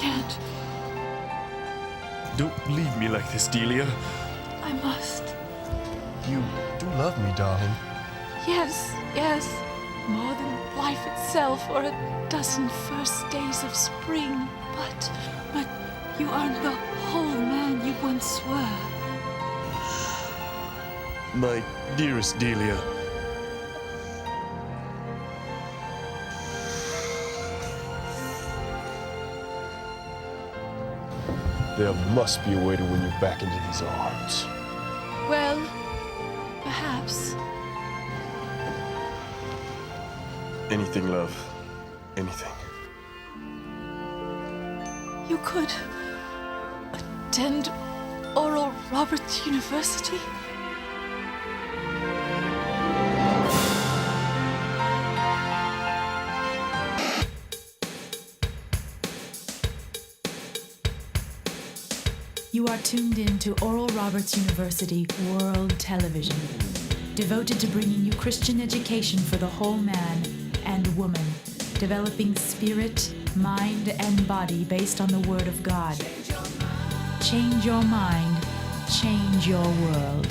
can't. Don't leave me like this, Delia. I must. You do love me, darling. Yes, yes. More than life itself or a dozen first days of spring. But you aren't the whole man you once were. My dearest Delia. There must be a way to win you back into these arms. Well, perhaps. Anything, love. Anything. You could attend Oral Roberts University? You are tuned in to Oral Roberts University World Television, devoted to bringing you Christian education for the whole man and woman, developing spirit, mind, and body based on the Word of God. Change your mind, change your world.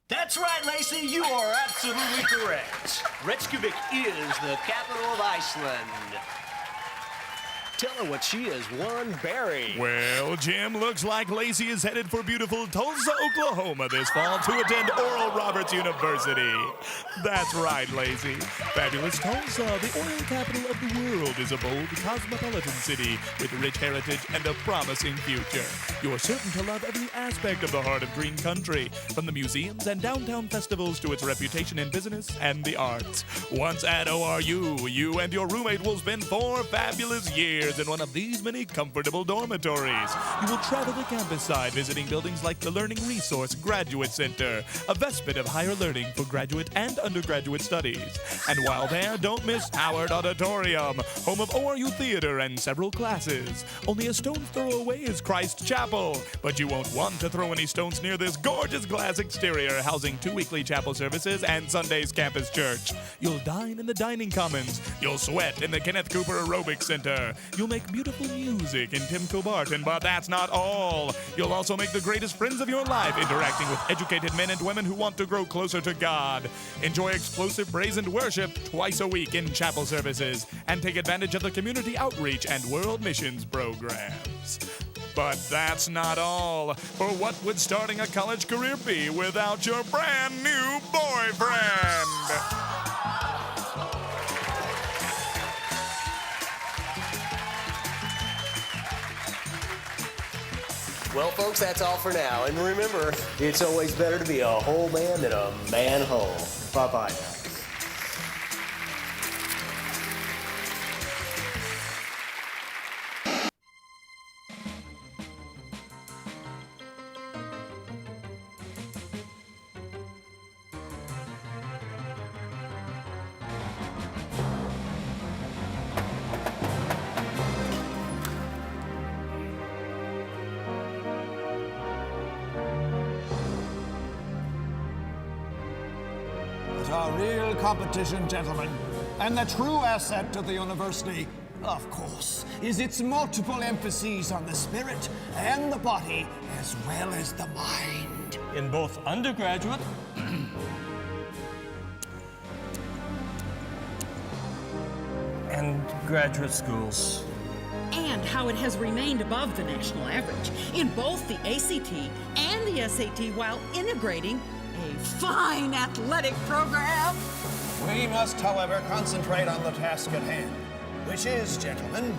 That's right, Lacey, you are absolutely correct. Reykjavik is the capital of Iceland. Tell her what she is, one berry. Well, Jim, looks like Lacey is headed for beautiful Tulsa, Oklahoma this fall to attend Oral Roberts University. That's right, Lacey. Fabulous Tulsa, the oil capital of the world, is a bold, cosmopolitan city with rich heritage and a promising future. You're certain to love every aspect of the heart of green country, from the museums and downtown festivals to its reputation in business and the arts. Once at ORU, you and your roommate will spend 4 fabulous years in one of these many comfortable dormitories. You will travel the campus side, visiting buildings like the Learning Resource Graduate Center, a vestment of higher learning for graduate and undergraduate studies. And while there, don't miss Howard Auditorium, home of ORU Theater and several classes. Only a stone's throw away is Christ Chapel, but you won't want to throw any stones near this gorgeous glass exterior housing 2 weekly chapel services and Sunday's campus church. You'll dine in the dining commons. You'll sweat in the Kenneth Cooper Aerobics Center. You'll make beautiful music in Timco Barton, but that's not all. You'll also make the greatest friends of your life, interacting with educated men and women who want to grow closer to God. Enjoy explosive brazen worship twice a week in chapel services, and take advantage of the community outreach and world missions programs. But that's not all. For what would starting a college career be without your brand new boyfriend? Well, folks, that's all for now. And remember, it's always better to be a whole man than a man whole. Bye-bye now. A real competition, gentlemen. And the true asset to the university, of course, is its multiple emphases on the spirit and the body, as well as the mind. In both undergraduate and graduate schools. And how it has remained above the national average in both the ACT and the SAT while integrating a fine athletic program. We must, however, concentrate on the task at hand, which is, gentlemen,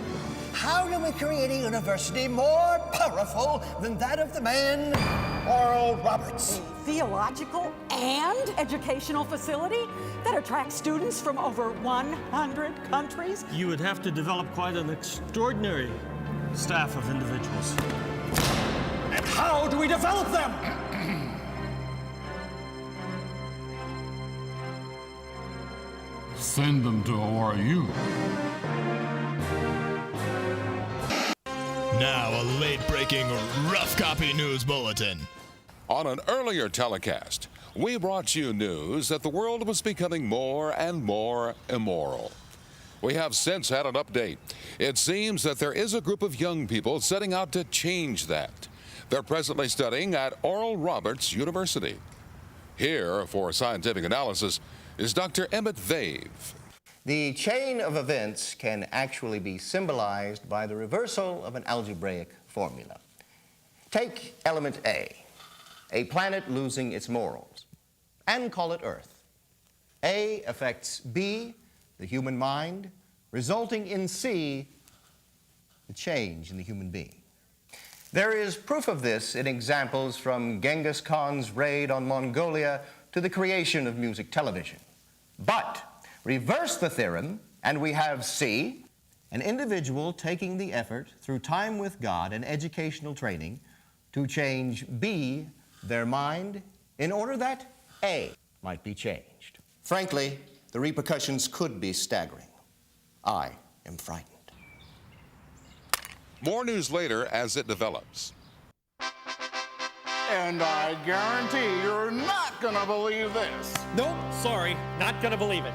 how do we create a university more powerful than that of the man, Oral Roberts? A theological and educational facility that attracts students from over 100 countries. You would have to develop quite an extraordinary staff of individuals. And how do we develop them? Send them to ORU. Now, a late-breaking rough copy news bulletin. On an earlier telecast, we brought you news that the world was becoming more and more immoral. We have since had an update. It seems that there is a group of young people setting out to change that. They're presently studying at Oral Roberts University. Here for scientific analysis is Dr. Emmett Vave. The chain of events can actually be symbolized by the reversal of an algebraic formula. Take element a planet losing its morals, and call it Earth. A affects B, the human mind, resulting in C, the change in the human being. There is proof of this in examples from Genghis Khan's raid on Mongolia to the creation of music television. But reverse the theorem, and we have C, an individual taking the effort through time with God and educational training to change B, their mind, in order that A might be changed. Frankly, the repercussions could be staggering. I am frightened. More news later as it develops. And I guarantee you're not gonna believe this. Nope, sorry, not gonna believe it.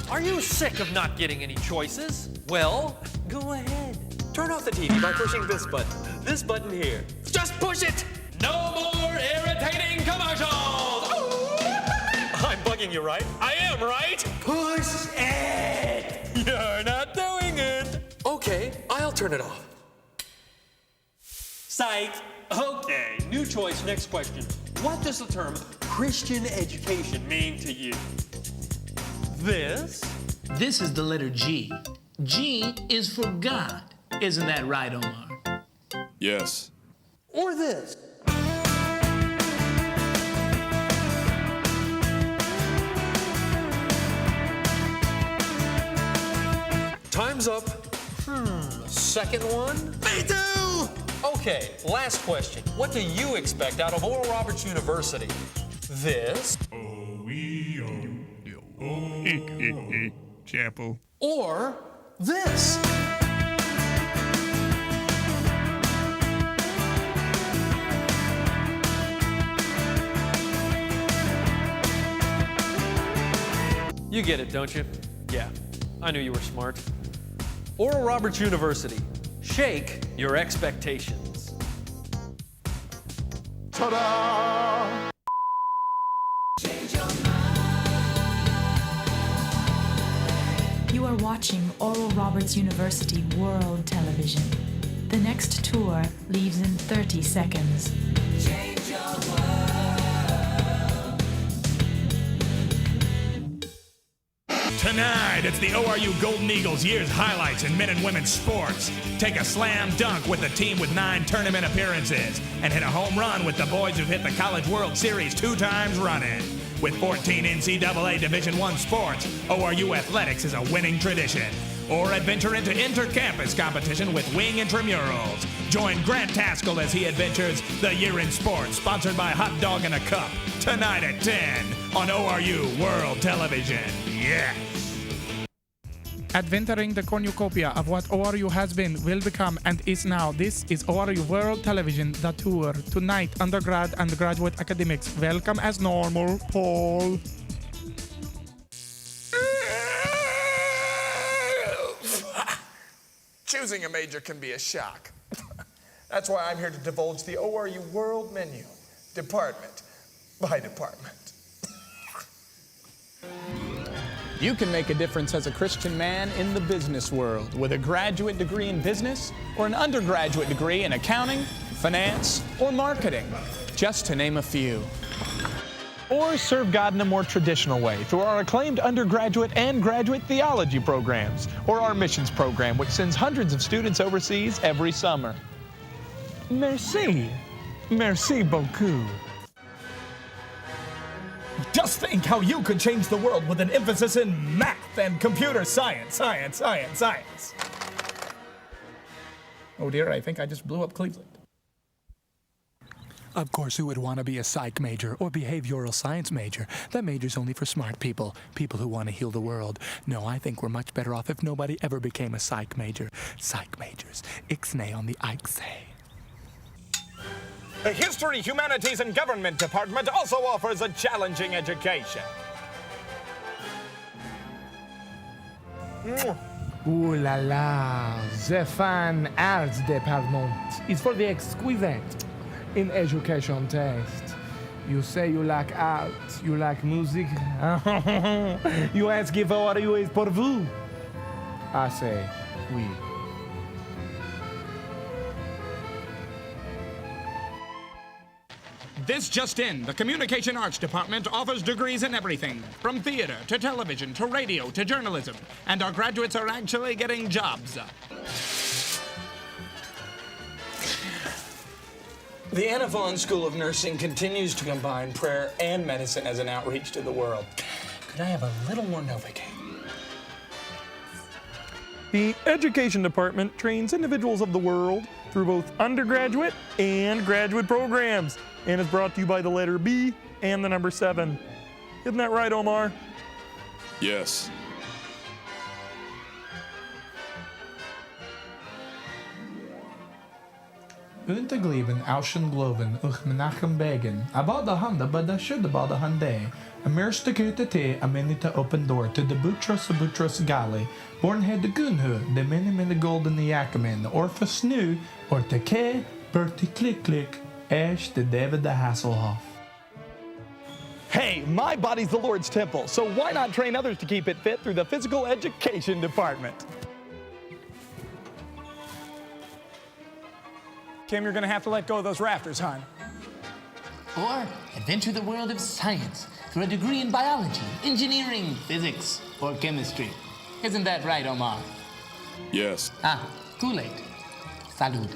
Are you sick of not getting any choices? Well, go ahead. Turn off the TV by pushing this button here. Just push it! No more irritating commercials! I'm bugging you, right? I am, right? Push it! You're not doing it. Okay, I'll turn it off. Psych. Okay, new choice, next question. What does the term Christian education mean to you? This? This is the letter G. G is for God. Isn't that right, Omar? Yes. Or this? Time's up. Second one? Me too! Okay, last question. What do you expect out of Oral Roberts University? This? Chapel. Or this? You get it, don't you? Yeah, I knew you were smart. Oral Roberts University. Shake your expectations. Ta-da! You are watching Oral Roberts University World Television. The next tour leaves in 30 seconds. Change your world. Tonight, it's the ORU Golden Eagles' year's highlights in men and women's sports. Take a slam dunk with the team with 9 tournament appearances and hit a home run with the boys who've hit the College World Series 2 times running. With 14 NCAA Division I sports, ORU athletics is a winning tradition. Or adventure into inter-campus competition with wing intramurals. Join Grant Taskell as he adventures The Year in Sports, sponsored by Hot Dog and a Cup, tonight at 10 on ORU World Television. Yes! Adventuring the cornucopia of what ORU has been, will become, and is now. This is ORU World Television, the tour. Tonight, undergrad and graduate academics. Welcome as normal, Paul. Choosing a major can be a shock. That's why I'm here to divulge the ORU World menu, department by department. You can make a difference as a Christian man in the business world with a graduate degree in business or an undergraduate degree in accounting, finance, or marketing, just to name a few. Or serve God in a more traditional way through our acclaimed undergraduate and graduate theology programs, or our missions program, which sends hundreds of students overseas every summer. Merci. Merci beaucoup. Just think how you could change the world with an emphasis in math and computer science. Oh dear, I think I just blew up Cleveland. Of course, who would want to be a psych major or behavioral science major? That major's only for smart people, people who want to heal the world. No, I think we're much better off if nobody ever became a psych major. Psych majors, ixnay on the Ixay. The History, Humanities, and Government Department also offers a challenging education. Ooh la la, the fine arts department is for the exquisite in education taste. You say you like art, you like music. You ask if ORU is pour vous. I say, oui. This just in, the Communication Arts Department offers degrees in everything, from theater to television to radio to journalism, and our graduates are actually getting jobs. The Anna Vaughn School of Nursing continues to combine prayer and medicine as an outreach to the world. Could I have a little more Novocaine? The Education Department trains individuals of the world through both undergraduate and graduate programs, and is brought to you by the letter B and the number 7. Isn't that right, Omar? Yes. Unterglieben Auschengloven uch Menachem Begin. About the Honda, but I should about the Hyundai. A merste te a minute open door to the Butros Gali. Born head the Gunhu, the mini golden Yakamin, the Orphus Nu, or the K, Bertie Click Click, Ash the David the Hasselhoff. Hey, my body's the Lord's temple, so why not train others to keep it fit through the Physical Education Department? Kim, you're gonna have to let go of those rafters, hon. Or adventure the world of science through a degree in biology, engineering, physics, or chemistry. Isn't that right, Omar? Yes. Ah, Kool-Aid. Salud.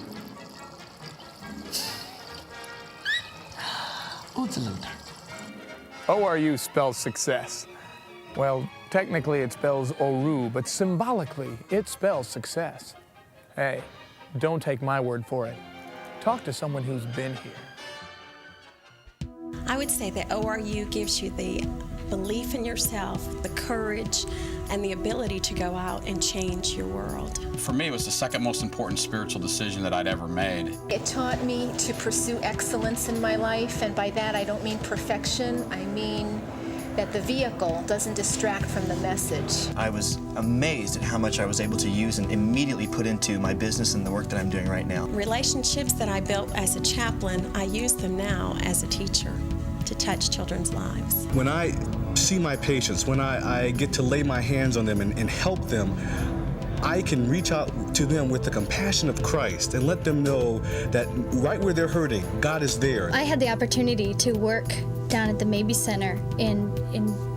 Salud. ORU spells success. Well, technically it spells ORU, but symbolically it spells success. Hey, don't take my word for it. Talk to someone who's been here. I would say that ORU gives you the belief in yourself, the courage, and the ability to go out and change your world. For me, it was the second most important spiritual decision that I'd ever made. It taught me to pursue excellence in my life, and by that I don't mean perfection, I mean that the vehicle doesn't distract from the message. I was amazed at how much I was able to use and immediately put into my business and the work that I'm doing right now. Relationships that I built as a chaplain, I use them now as a teacher to touch children's lives. When I see my patients, when I get to lay my hands on them and help them, I can reach out to them with the compassion of Christ and let them know that right where they're hurting, God is there. I had the opportunity to work down at the Maybe Center in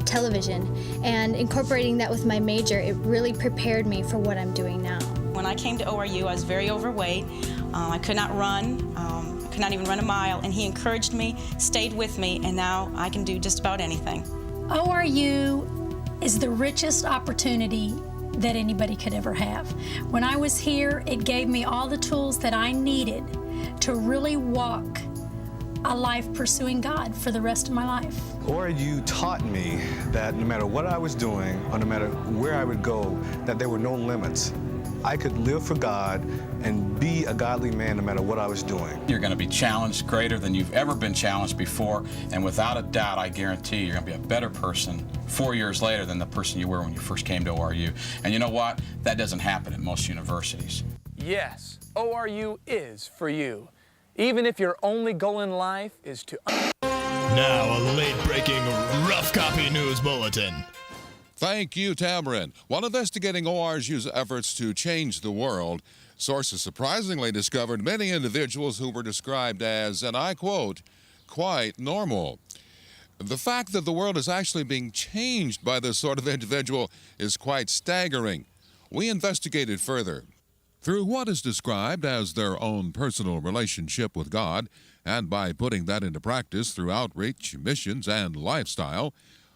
television, and incorporating that with my major, it really prepared me for what I'm doing now. When I came to ORU, I was very overweight. I could not run. I could not even run a mile, and he encouraged me, stayed with me, and now I can do just about anything. ORU is the richest opportunity that anybody could ever have. When I was here, it gave me all the tools that I needed to really walk a life pursuing God for the rest of my life. ORU taught me that no matter what I was doing, or no matter where I would go, that there were no limits. I could live for God and be a godly man no matter what I was doing. You're going to be challenged greater than you've ever been challenged before, and without a doubt, I guarantee you're going to be a better person 4 years later than the person you were when you first came to ORU. And you know what? That doesn't happen at most universities. Yes, ORU is for you. Even if your only goal in life is to... Now, a late-breaking rough copy news bulletin. Thank you, Tamarin. While investigating ORU's efforts to change the world, sources surprisingly discovered many individuals who were described as, and I quote, quite normal. The fact that the world is actually being changed by this sort of individual is quite staggering. We investigated further. Through what is described as their own personal relationship with God, and by putting that into practice through outreach, missions, and lifestyle,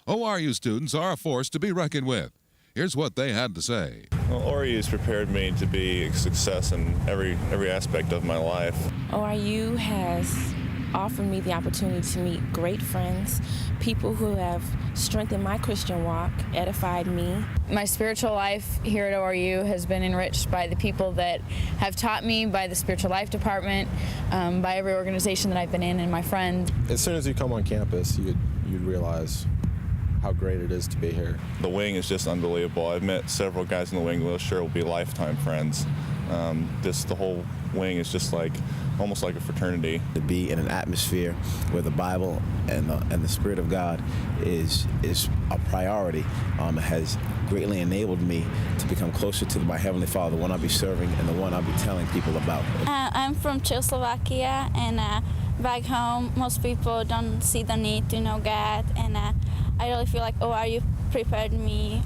ORU students are a force to be reckoned with. Here's what they had to say. Well, ORU has prepared me to be a success in every aspect of my life. ORU has offered me the opportunity to meet great friends, people who have strengthened my Christian walk, edified me. My spiritual life here at ORU has been enriched by the people that have taught me, by the spiritual life department, by every organization that I've been in, and my friends. As soon as you come on campus, you'd realize how great it is to be here. The wing is just unbelievable. I've met several guys in the wing. We'll sure will be lifetime friends. The whole wing is just almost like a fraternity. To be in an atmosphere where the Bible and the Spirit of God is a priority has greatly enabled me to become closer to my Heavenly Father, the one I'll be serving and the one I'll be telling people about. I'm from Czechoslovakia, and back home most people don't see the need to know God, and I really feel like ORU prepared me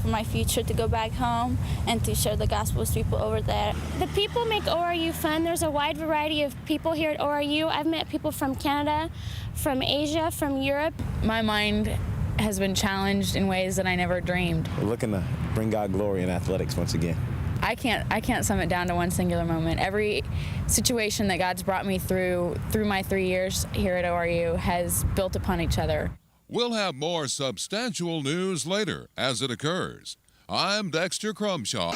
for my future to go back home and to share the gospel with people over there. The people make ORU fun. There's a wide variety of people here at ORU. I've met people from Canada, from Asia, from Europe. My mind has been challenged in ways that I never dreamed. We're looking to bring God glory in athletics once again. I can't sum it down to one singular moment. Every situation that God's brought me through my 3 years here at ORU has built upon each other. We'll have more substantial news later as it occurs. I'm Dexter Crumshaw.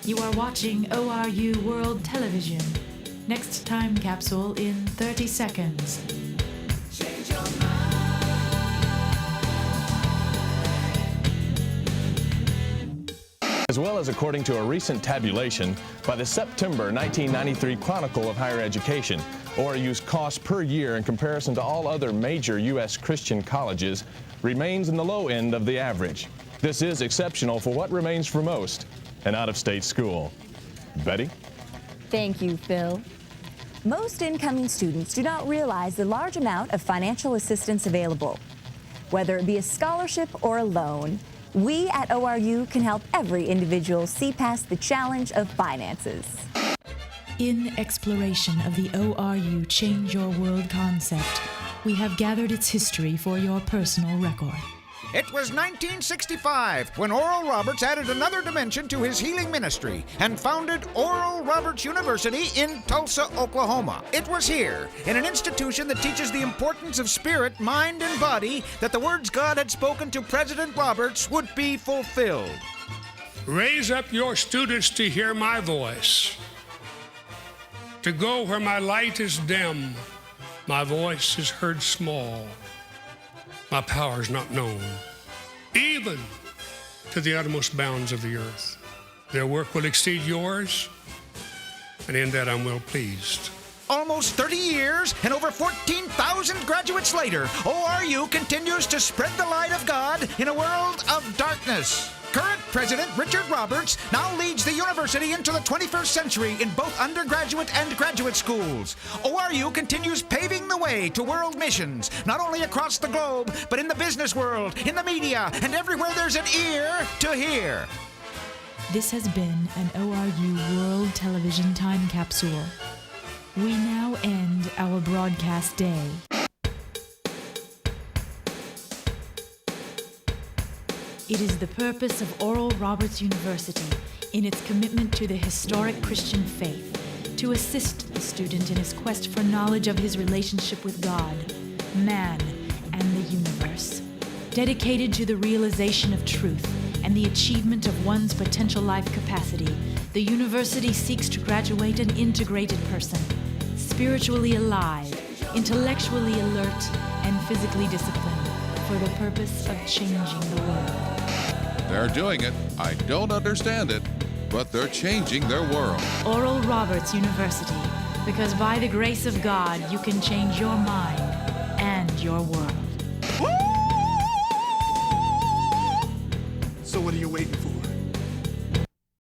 You are watching ORU World Television. Next time capsule in 30 seconds. Change your mind. As well as according to a recent tabulation by the September 1993 Chronicle of Higher Education, ORU's cost per year in comparison to all other major U.S. Christian colleges remains in the low end of the average. This is exceptional for what remains for most, an out-of-state school. Betty? Thank you, Phil. Most incoming students do not realize the large amount of financial assistance available. Whether it be a scholarship or a loan, we at ORU can help every individual see past the challenge of finances. In exploration of the ORU Change Your World concept, we have gathered its history for your personal record. It was 1965 when Oral Roberts added another dimension to his healing ministry and founded Oral Roberts University in Tulsa, Oklahoma. It was here, in an institution that teaches the importance of spirit, mind, and body, that the words God had spoken to President Roberts would be fulfilled. Raise up your students to hear my voice, to go where my light is dim, my voice is heard small. My power is not known, even to the uttermost bounds of the earth. Their work will exceed yours, and in that I'm well pleased. Almost 30 years and over 14,000 graduates later, ORU continues to spread the light of God in a world of darkness. Current President Richard Roberts now leads the university into the 21st century in both undergraduate and graduate schools. ORU continues paving the way to world missions, not only across the globe, but in the business world, in the media, and everywhere there's an ear to hear. This has been an ORU World Television time capsule. We now end our broadcast day. It is the purpose of Oral Roberts University, in its commitment to the historic Christian faith, to assist the student in his quest for knowledge of his relationship with God, man, and the universe. Dedicated to the realization of truth and the achievement of one's potential life capacity, the university seeks to graduate an integrated person, spiritually alive, intellectually alert, and physically disciplined, for the purpose of changing the world. They're doing it. I don't understand it, but they're changing their world. Oral Roberts University, because by the grace of God, you can change your mind and your world. So what are you waiting